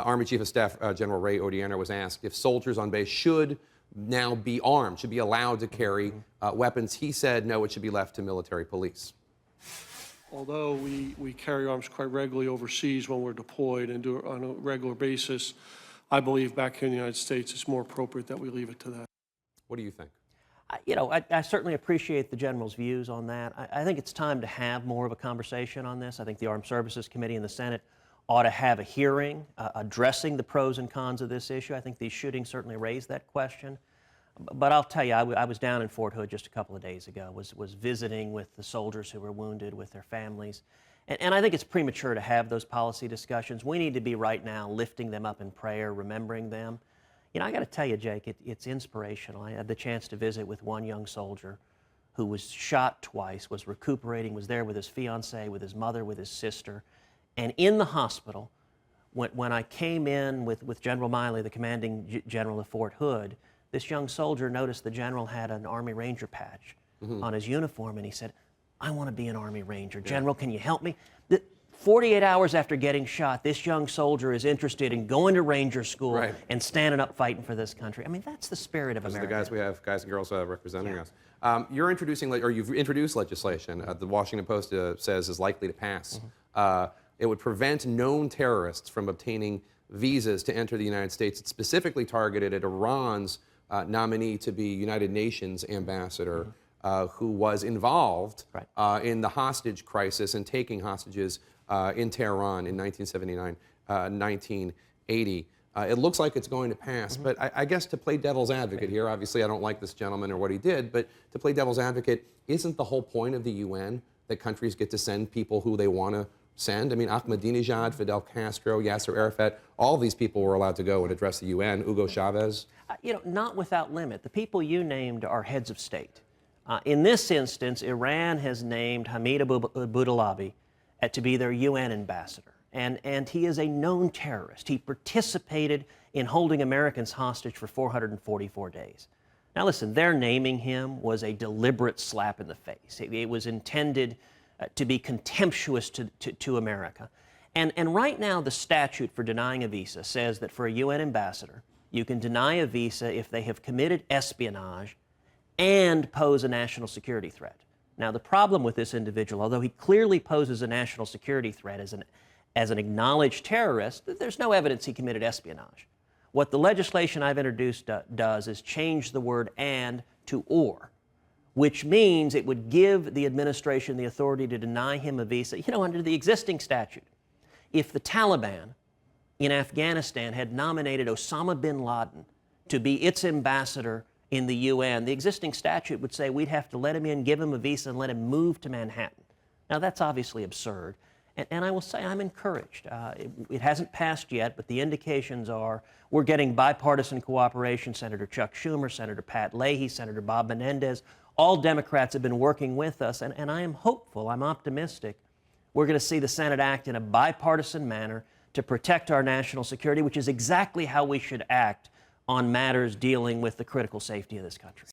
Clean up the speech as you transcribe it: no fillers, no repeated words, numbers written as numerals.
Army Chief of Staff General Ray Odierno was asked if soldiers on base should now be armed, should be allowed to carry weapons. He said, no, it should be left to military police. Although we carry arms quite regularly overseas when we're deployed and do it on a regular basis, I believe back here in the United States it's more appropriate that we leave it to that. What do you think? I certainly appreciate the General's views on that. I think it's time to have more of a conversation on this. I think the Armed Services Committee in the Senate ought to have a hearing addressing the pros and cons of this issue. I think these shootings certainly raise that question. But I'll tell you, I was down in Fort Hood just a couple of days ago, was visiting with the soldiers who were wounded, with their families. And I think it's premature to have those policy discussions. We need to be right now lifting them up in prayer, remembering them. I got to tell you, Jake, it's inspirational. I had the chance to visit with one young soldier who was shot twice, was recuperating, was there with his fiancée, with his mother, with his sister. And in the hospital, when I came in with General Miley, the commanding general of Fort Hood, this young soldier noticed the general had an Army Ranger patch on his uniform, and he said, I want to be an Army Ranger. General, can you help me? 48 hours after getting shot, this young soldier is interested in going to Ranger School and standing up fighting for this country. I mean, that's the spirit of America. Those are the guys we have, guys and girls representing us. You're introducing, or you've introduced legislation, the Washington Post says is likely to pass. It would prevent known terrorists from obtaining visas to enter the United States. It's specifically targeted at Iran's nominee to be United Nations ambassador, who was involved in the hostage crisis and taking hostages in Tehran in 1979, 1980. It looks like it's going to pass, but I guess to play devil's advocate here, obviously I don't like this gentleman or what he did, but to play devil's advocate, isn't the whole point of the UN that countries get to send people who they want to send? I mean, Ahmadinejad, Fidel Castro, Yasser Arafat, all these people were allowed to go and address the UN, Hugo Chavez. Not without limit. The people you named are heads of state. In this instance, Iran has named Hamid Abudulabi to be their UN ambassador. And he is a known terrorist. He participated in holding Americans hostage for 444 days. Now listen, their naming him was a deliberate slap in the face. It was intended to be contemptuous to America. And right now the statute for denying a visa says that for a UN ambassador, you can deny a visa if they have committed espionage and pose a national security threat. Now, the problem with this individual, although he clearly poses a national security threat as an acknowledged terrorist, there's no evidence he committed espionage. What the legislation I've introduced does is change the word "and" to "or," which means it would give the administration the authority to deny him a visa. Under the existing statute, if the Taliban in Afghanistan had nominated Osama bin Laden to be its ambassador in the UN, the existing statute would say we'd have to let him in, give him a visa, and let him move to Manhattan. Now, that's obviously absurd. And I will say I'm encouraged. It hasn't passed yet, but the indications are we're getting bipartisan cooperation. Senator Chuck Schumer, Senator Pat Leahy, Senator Bob Menendez, all Democrats have been working with us, and I am hopeful, I'm optimistic. We're going to see the Senate act in a bipartisan manner to protect our national security, which is exactly how we should act on matters dealing with the critical safety of this country.